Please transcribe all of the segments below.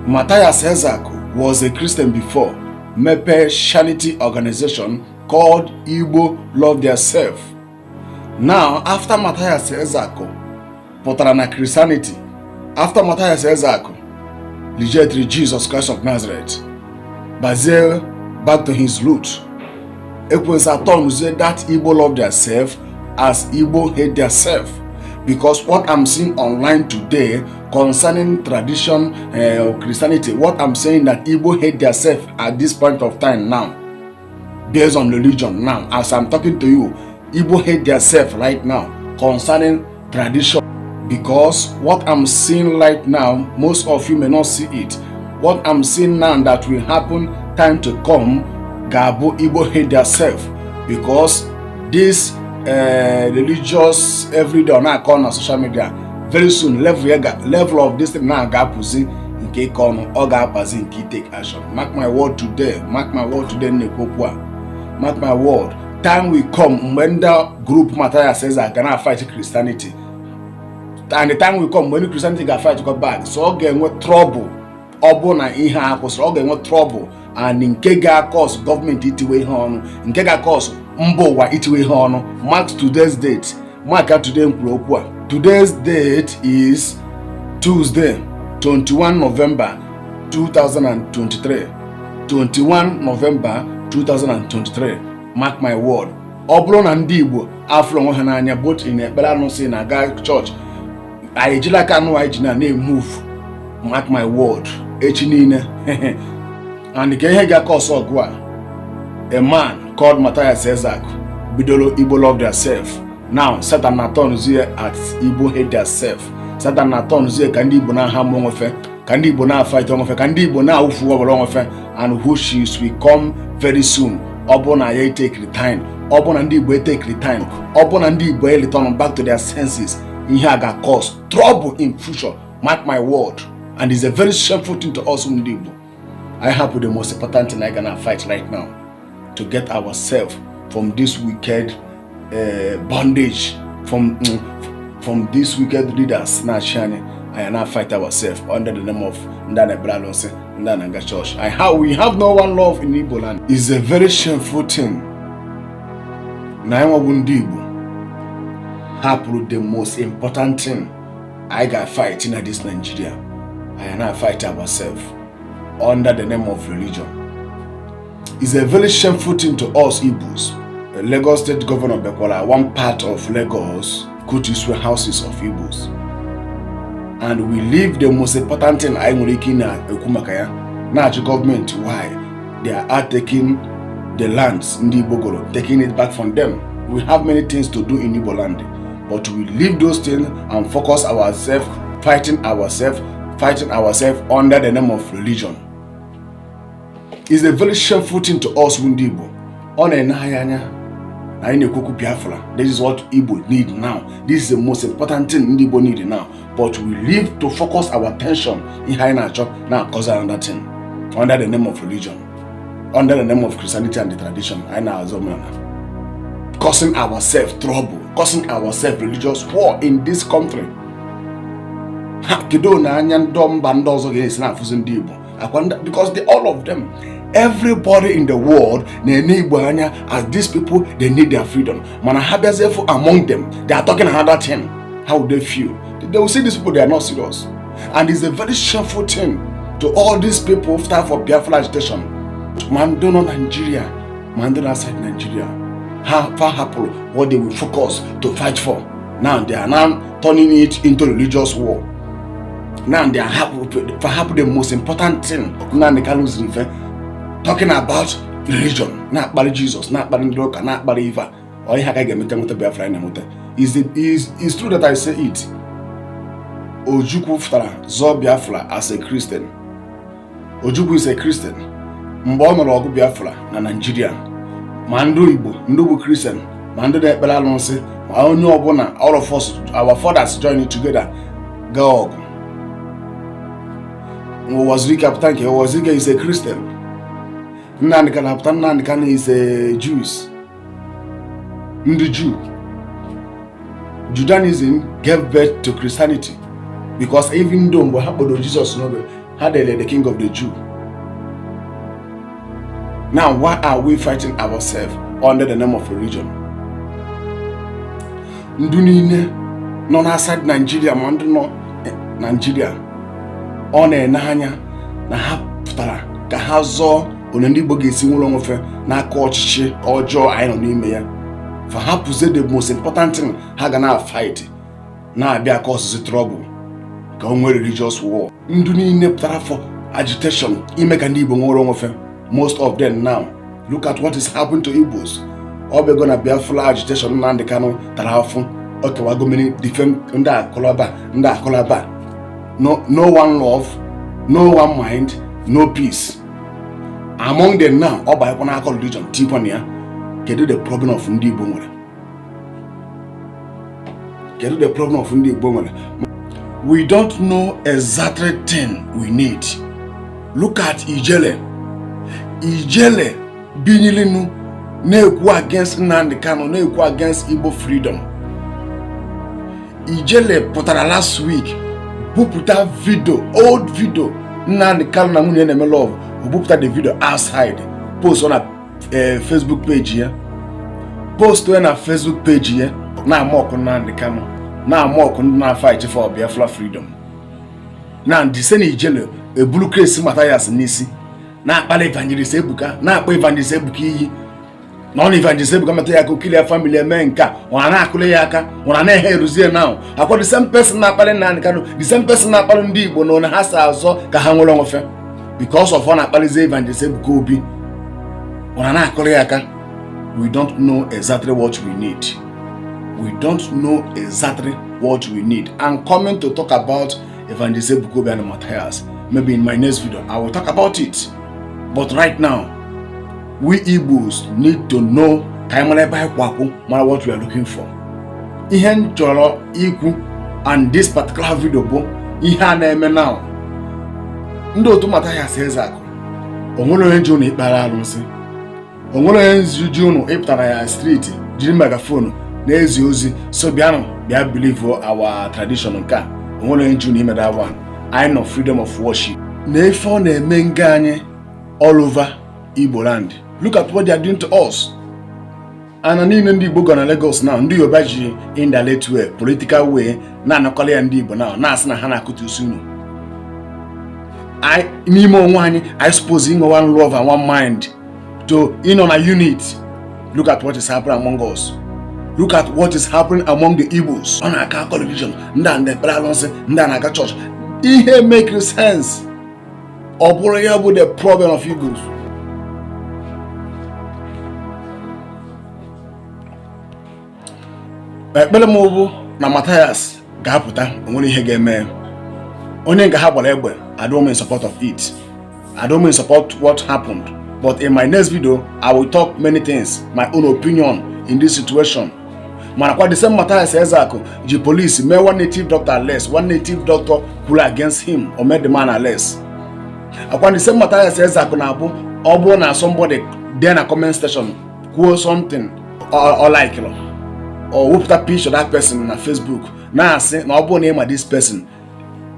Matthias Ezeaku was a Christian before, mepe charity organization called Igbo Love Theirself. Now, after Matthias Ezeaku pụtara na Christianity, after Matthias Ezeaku rejected Jesus Christ of Nazareth, bazie back to his root, Ekwensu turn that Igbo love theirself as Igbo hate theirself. Because what I'm seeing online today concerning tradition Christianity, what I'm saying that Igbo hate themselves at this point of time now, based on religion now, as I'm talking to you, Igbo hate themselves right now concerning tradition. Because what I'm seeing right now, most of you may not see it. What I'm seeing now that will happen time to come, Gabo Igbo hate themselves. Because this religious everyday on our corner social media, very soon level of this thing now gapuzi nke kono or gapazi nke take action. Mark my word today, mark my word today, mark my word. Time will come when the group Matthias says I cannot fight Christianity, and the time will come when Christianity can fight to go back. So again with trouble, obona ihe akwụsịrị, again with trouble, and nke ga cause government itiwe ihe ọnụ, nke ga cause mbowa itiwe ihe ọnụ. Mark today's date, mark today mkpụrụ okwu a. Today's date is Tuesday, 21 November 2023. 21 November 2023. Mark my word. Ọ bụrụ na ndị Igbo afro onwe ha n'anya both in ekpere anụsị na ga church, anyị ejila aka anụ anyị ji na-emove. Mark my word. Echi niile. And nke ihe ga-akọsọ ọgụ a, a man called Matthias Ezeaku bidoro Igbo love theirself. Now, Satan na turn here at Igbo hate theirself. Satan na turn here ka ndị Igbo na ha mụ nwefe, ka ndị Igbo na fight onwefe, ka ndị Igbo na ufu ọbụla onwefe, and who she will come very soon. Ọ bụ na ya take time, ọ bụ na ndị Igbo take time, ọ bụ na ndị Igbo return back to their senses. Ihe a ga cause trouble in future. Mark my word. And it's a very shameful thing to us ndị Igbo. I have the most important thing I gonna fight right now to get ourselves from this wicked bondage, from these wicked leaders. Now, Shani, I now fight ourselves under the name of Ndana Bralonse, Ndana Church. We have no one love in Igbo land. It's a very shameful thing. Naima Wundibu happened the most important thing I got fighting at this Nigeria. I now fight ourselves under the name of religion. It's a very shameful thing to us Igbos. The Lagos State Governor Bekola, one part of Lagos, could use houses of Igbos. And we leave the most important thing I will in Ekumakaya. Now the government, why? They are taking the lands in the Igbo, taking it back from them. We have many things to do in Igbo land, but we leave those things and focus ourselves, fighting ourselves under the name of religion. It's a very shameful thing to us Igbo. This is what Igbo need now. This is the most important thing Igbo need now. But we live to focus our attention in high nature now cause another thing under the name of religion, under the name of Christianity and the tradition. I know causing ourselves trouble, causing ourselves religious war in this country. Because all of them, everybody in the world, they need as these people, they need their freedom. Among them, they are talking another thing. How would they feel? They will see these people, they are not serious. And it's a very shameful thing to all these people start for Biafra agitation. Mandono Nigeria, Mandono outside Nigeria. How far happen what they will focus to fight for. Now they are now turning it into religious war. Now they are happy the most important thing. Now they can lose talking about religion. Not about Jesus, not about Ndoka, not about Eva. Or it's true that I say it. Ojukwu ftara zọ Biafra as a Christian. Ojukwu is a Christian. Mgbe ọ nọrọ ọgụ Biafra na Nigeria, ma ndị Igbo, ndị bụ Christian, ma ndị na-ekpere alụsị, ma onye ọbụla, all of us, our fathers joining together, gaa ọgụ. Wazirika Aputanke, Wazirika is a Christian. Nnamdi Kanu Aputan, Nnamdi Kanu is a Jews. Ndị Jew. Judaism gave birth to Christianity. Because even though Jesus Hadele, the king of the Jew. Now, why are we fighting ourselves under the name of religion? Ndunine non outside Nigeria, no Nigeria. On a nanya na haptara ka hazo onendi bogesi nwulongofe na kochichi ojo ayi no n'ime ya. For hapuze the most important thing ha ga na fight na abia cause trouble. Ka onwe religious war. Ndunine ptara for agitation ime ka ndi Igbo nwulongofe. Most of them now. Look at what is happening to Igbos. All we're gonna be a full agitation and the cano tarafu. Okay, we're going to defend nda kolaba. No one love, no one mind, no peace. Among them now, all by one religion, Tiponia, get the problem of Ndi Bongole. Get the problem of Ndi Bongole. We don't know exactly thing we need. Look at Ijele binyilinu na-ekwu against Nnamdi Kanu, na-ekwu against Igbo freedom. Ijele pụtara last week bupụta video, old video Nnamdi Kanu na nwunye na-eme love, bupụta the video outside, post on a Facebook page ya, na Facebook page ya, na-amọkụ Nnamdi Kanu, na-amọkụ ndị na-fight for Biafra freedom. Na ndise na Ijele ebulu kresi Matthias n'isi na-akpali Evangelist Ebuka, na-akpọ Evangelist Ebuka iyi na ọ Evangelist Ebuka meta ya ka kill family eme nka ọ na-akụle ya aka ọ na-ehe eruzie now akwa the same person na-akpali Nnamdi Kanu, the same person na-akpali ndị Igbo na ha sa azọ ka ha nwere onwefe because of ọ na-akpalizie Evangelist Ebuka obi ọ na-akụle ya aka. We don't know exactly what we need. We don't know exactly what we need. I'm coming to talk about Evangelist Ebuka and Matthias. Maybe in my next video I will talk about it. But right now, we Igbos need to know what we are looking for. Ihe chọrọ ikwu and this particular video bụ ihe a na-eme now. Ndị otu Matthias Ezeaku, onwere onye ji unu ikpara arụsị, onwere onye ji unu ịpụtara ya street jiri megaphone na-ezi ozi so bịa believe our tradition nke a. Onwere onye ji unu ime that one. I know freedom of worship. Na ife ọ na-eme nga anyị all over Igbo land. Look at what they are doing to us. And anyị ndị Igbo gona Lagos now, ndị Yoruba ji in the late way, political way, na-anakọla ya ndị Igbo now, na-asị na ha na-akụtu usunu. N'ime onwe anyị, I suppose inwe one love and one mind to on a unit. Look at what is happening among us. Look at what is happening among the Igbos. On our religion, ndị na-ekpere arụsị, ndị na-aga church. Ihe make sense. Ọ bụrụ ya bụ the problem of Igbos. Ekpere m bụ na Matthias ga-apụta onwere ihe ga-eme. Onye nga ha gbara egbe, I don't mean support of it. I don't mean support what happened. But in my next video, I will talk many things, my own opinion in this situation. Manakwa the same Matthias Ezeaku, the police made one native doctor arrest, one native doctor pull against him or made the man arrest. Upon the same Matthias Ezeaku na abu, obo na somebody there in a comment section quote something or like you know, or whoop that picture of that person on Facebook. Now say na obo name of this person,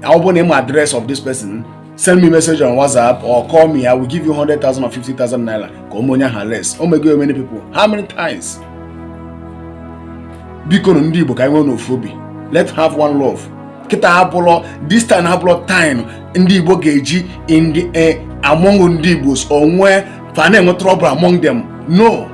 obo name address of this person. Send me a message on WhatsApp or call me. I will give you 100,000 or 50,000 naira. Komonya arrest. Oh my God, many people. How many times? Biko ndị Igbo ka anyị nwee n'ofobi. Let's have one love. Kita hapụlọ this time hapụlọ time ndị Igbo ga-eji in the among ndị Igbos onwe fa na-enwe trouble among them. No.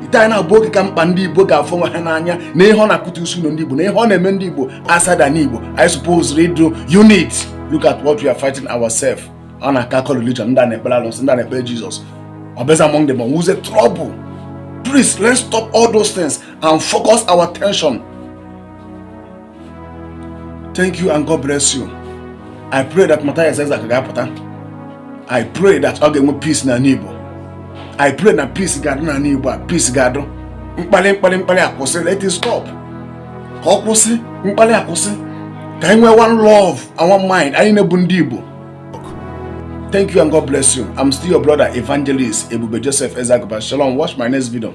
Ita na bụ ka mkpa ndị Igbo ga-afọ nwe ha n'anya na ihe ọ na-akụtu usu ndị Igbo na ihe ọ na-eme ndị Igbo aside an Igbo. I suppose read unit. Look at what we are fighting ourselves. On a Catholic religion, ndị na-ekpere alụsị, ndị na-ekpere Jesus. Obeza among them who's a trouble. Please, let's stop all those things and focus our attention. Thank you and God bless you. I pray that Matthias Ezeaku ga-apụta. I pray that ọ ga-enwe peace na Igbo. I pray that peace ga-adị na Igbo, peace ga-adị. Mkpali akwụsị, let it stop. Ka ọ kwụsị, mkpali akwụsị. Ka anyị nwee one love and one mind. Anyị na-ebu ndị Igbo. Thank you and God bless you. I'm still your brother Evangelist Ebube Joseph Ezeaku. Shalom. Watch my next video.